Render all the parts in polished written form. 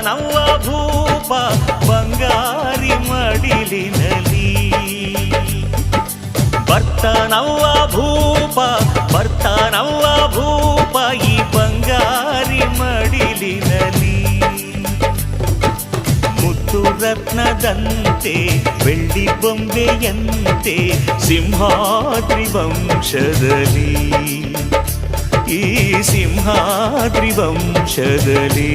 ನವ್ವ ಭೂಪ ಬಂಗಾರಿ ಮಡಿಲಿನಲಿ ಬರ್ತಾನವ್ವ ಭೂಪ ಈ ಬಂಗಾರಿ ಮಡಿಲಿನಲಿ ಮುತ್ತು ರತ್ನದಂತೆ ಬೆಳ್ಳಿ ಬೊಂಬೆಯಂತೆ ಸಿಂಹಾದ್ರಿ ವಂಶದಲ್ಲಿ ಈ ಸಿಂಹಾದ್ರಿ ವಂಶದಲ್ಲಿ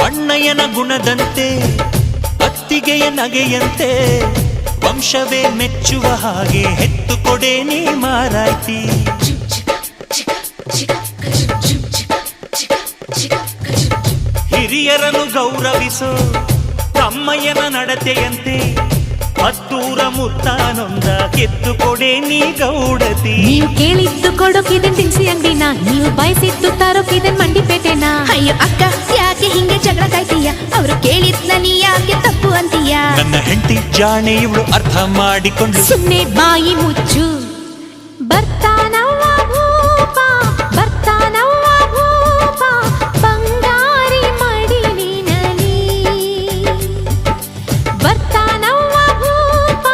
ಅಣ್ಣಯ್ಯನ ಗುಣದಂತೆ ಅತ್ತಿಗೆಯ ನಗೆಯಂತೆ ವಂಶವೇ ಮೆಚ್ಚುವ ಹಾಗೆ ಹೆತ್ತು ಕೊಡೆ ನೀ ಮಾರಾಯ್ತಿ ಹಿರಿಯರನ್ನು ಗೌರವಿಸೋ ತಮ್ಮಯ್ಯನ ನಡತೆಯಂತೆ ಹತ್ತೂರ ಮುತ್ತಾನೊಂದ ಕೆತ್ತು ಕೊಡೆ ನೀ ಗೌಡತಿ ನೀವು ಕೇಳಿದ್ದು ಕೊಡೋಕಿದನ್ ತಿನ್ಸಿ ಅಂಗಡಿನ ನೀವು ಬಯಸಿದ್ದು ತರೋಕಿದನ್ ಮಂಡಿಪೇಟೆನ ಅಯ್ಯೋ ಅಕ್ಕ ಯಾಕೆ ಹಿಂಗೆ ಜಗಳ ಕಾಯ್ತೀಯ ಅವರು ಕೇಳಿದ್ನ ನೀ ಯಾಕೆ ತಪ್ಪು ಅಂತೀಯ ನನ್ನ ಹೆಂಡತಿ ಜಾಣೆ ಇವಳು ಅರ್ಥ ಮಾಡಿಕೊಂಡು ಸುಮ್ಮನೆ ಬಾಯಿ ಮುಚ್ಚು ಬರ್ತಾನವ್ವ ಭೂಪ ಬಂಗಾರಿ ಮಡಿಲಿನಲಿ ಬರ್ತಾನವ್ವ ಭೂಪ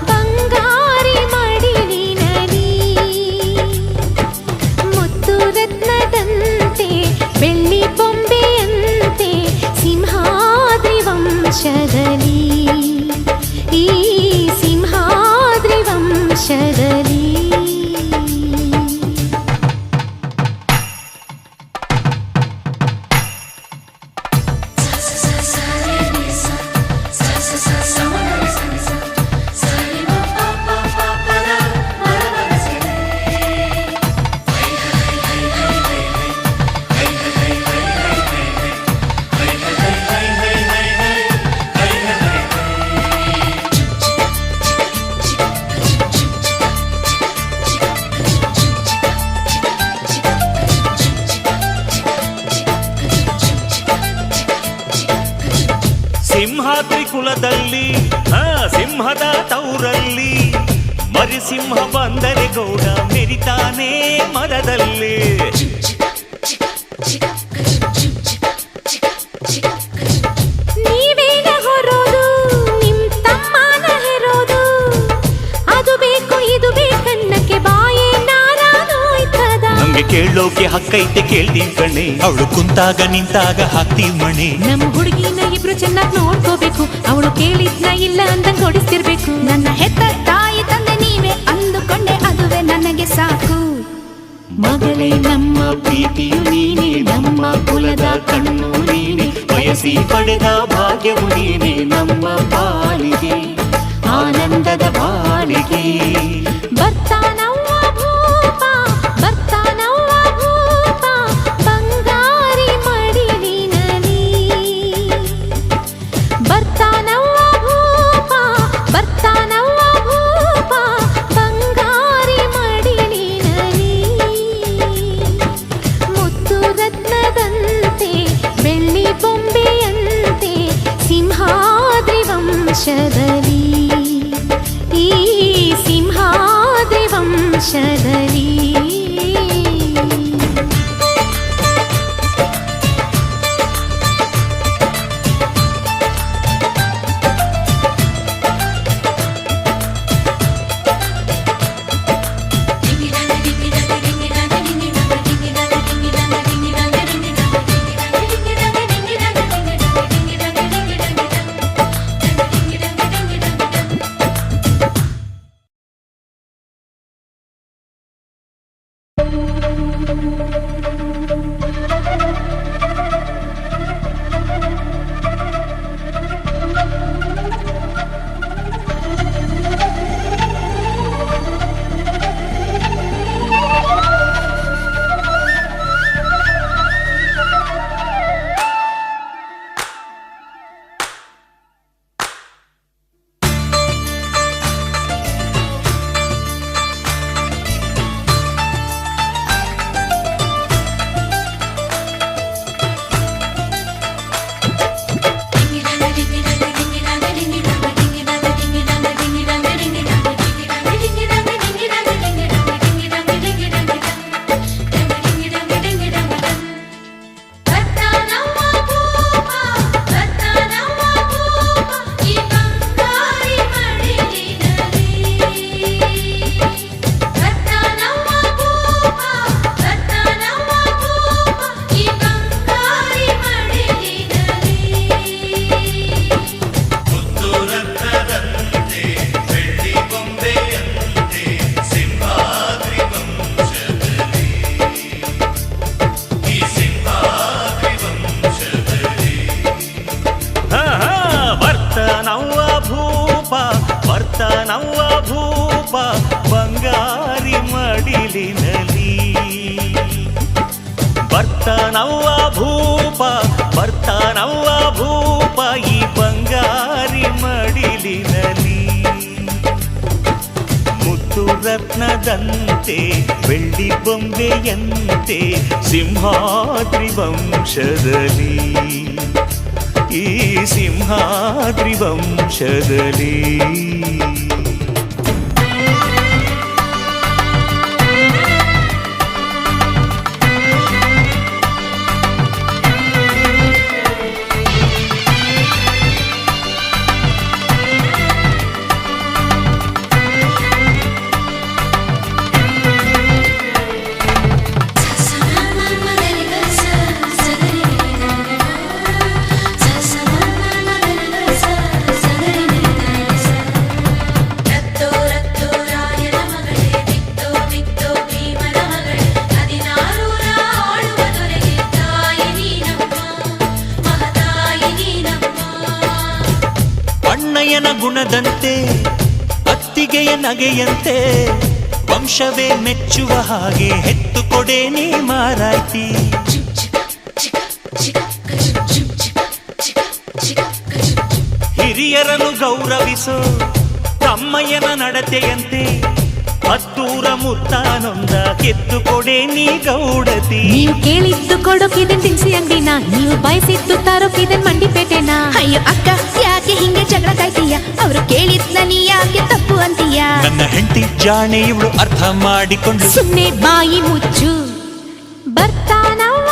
ಬಂಗಾರಿ ಮಡಿಲಿನಲಿ ಮುತ್ತು ರತ್ನದಂತೆ ಬೆಳ್ಳಿ ಬೊಂಬೆಯಂತೆ ಸಿಂಹಾದ್ರಿ ವಂಶದಲ್ಲಿ ಈ ಸಿಂಹಾದ್ರಿ ವಂಶದಲ್ಲಿ ಸಿಂಹಾದ್ರಿ ಕುಲದಲ್ಲಿ ಸಿಂಹದ ತೌರಲ್ಲಿ ಮರಿಸಿಂಹ ಬಂದರೆ ಗೌಡ ಮೆರಿತಾನೆ ಮರದಲ್ಲಿ ನೀವೇನ ಹೊರೋದು ನಿಮ್ ತಮ್ಮನ ಹೆರೋದು ಅದು ಬೇಕು ಇದು ಬೇಕನ್ನಕ್ಕೆ ಬಾಯೇ ನಾರಾನೋಯ್ತದ ನಮ್ಗೆ ಕೇಳೋ ಕೇಳೋಕೆ ಹಕ್ಕೈತೆ ಕೇಳ್ತೀವಿ ಕಣೆ, ಅವಳು ಕುಂತಾಗ ನಿಂತಾಗ ಹಾಕ್ತೀವಿ ಮಣೆ. ನಮ್ಮ ಹುಡುಗಿನ ಇಬ್ರು ಚೆನ್ನಾಗಿ ನೋಡ್ಕೋಬೇಕು, ಅವಳು ಕೇಳಿದ್ನ ಇಲ್ಲ ಅಂದಂಗ್ ಓಡಿಸ್ತಿರ್ಬೇಕು. ನನ್ನ ಹೆತ್ತ ತಾಯಿ ತಂದೆ ನೀವೇ ಅಂದುಕೊಂಡೆ, ಅದುವೇ ನನಗೆ ಸಾಕು. ಮಗಳೇ ನಮ್ಮ ಪ್ರೀತಿಯು ನೀನೆ, ನಮ್ಮ ಕುಲದ ಕಣ್ಣು ನೀನೆ, ಬಯಸಿ ಪಡೆದ ಭಾಗ್ಯವು ನೀನೆ, ನಮ್ಮ ಬಾಳಿಗೆ ಆನಂದದ ಬಾಳಿಗೆ. ಬರ್ತಾನವ್ವ ಭೂಪ, ಬರ್ತಾನವ್ವ ಭೂಪ, ಬಂಗಾರಿ ಮಡಿಲಿನಲಿ. ಬರ್ತಾನವ್ವ ಭೂಪ, ಬರ್ತಾನವ್ವ ಭೂಪ, ಬಂಗಾರಿ ಮಡಿಲಿನಲಿ. ಮುತ್ತು ರತ್ನದಂತೆ ಬೆಳ್ಳಿ ಬೊಂಬೆಯಂತೆ ಸಿಂಹಾದ್ರಿ ವಂಶದಲ್ಲಿ, ಈ ಸಿಂಹಾದ್ರಿ ವಂಶದಲ್ಲಿ. ಬರ್ತಾನವ್ವ ಭೂಪ, ಬಂಗಾರಿ ಮಡಿಲಿನಲಿ. ಬರ್ತಾನವ್ವ ಭೂಪ, ಬರ್ತಾನವ್ವ ಭೂಪ, ಈ ಬಂಗಾರಿ ಮಡಿಲಿನಲಿ. ಮುತ್ತು ರತ್ನದಂತೆ ಬೆಳ್ಳಿ ಬೊಂಬೆಯಂತೆ ಸಿಂಹಾದ್ರಿ ವಂಶದಲ್ಲಿ, ಈ ಸಿಂಹಾದ್ರಿ ವಂಶದಲ್ಲಿ. ಅಣ್ಣಯ್ಯನ ಗುಣದಂತೆ ಅತ್ತಿಗೆಯ ನಗೆಯಂತೆ ವಂಶವೇ ಮೆಚ್ಚುವ ಹಾಗೆ ಹೆತ್ತು ಕೊಡೆ ನೀ ಮಾರಾಯ್ತಿ. ಹಿರಿಯರನ್ನು ಗೌರವಿಸೋ ತಮ್ಮಯ್ಯನ ನಡತೆಯಂತೆ ಹತ್ತೂರ ಮುತ್ತಾನೊಂದ ಕೆತ್ತು ಕೊಡೆ ನೀ ಗೌಡತಿ. ನೀವು ಕೇಳಿದ್ದು ಕೊಡೋಕಿದೆ ತಿನ್ಸಿ ಅಂಗಡಿನ, ನೀವು ಬಯಸಿದ್ದು ತಾರೋಕಿದೆ ಮಂಡಿಪೇಟೆನ. ಅಯ್ಯೋ ಅಕ್ಕ ಯಾಕೆ ಹಿಂಗೆ ಜಗಳ ಕಾಯ್ತೀಯ, ಅವ್ರು ಕೇಳಿದ್ನ ನೀ ಯಾಕೆ ತಪ್ಪು ಅಂತೀಯ. ನನ್ನ ಹೆಂಡತಿ ಜಾಣೆ ಇವಳು ಅರ್ಥ ಮಾಡಿಕೊಂಡು ಸುಮ್ನೆ ಬಾಯಿ ಮುಚ್ಚು. ಬರ್ತಾನವ್ವ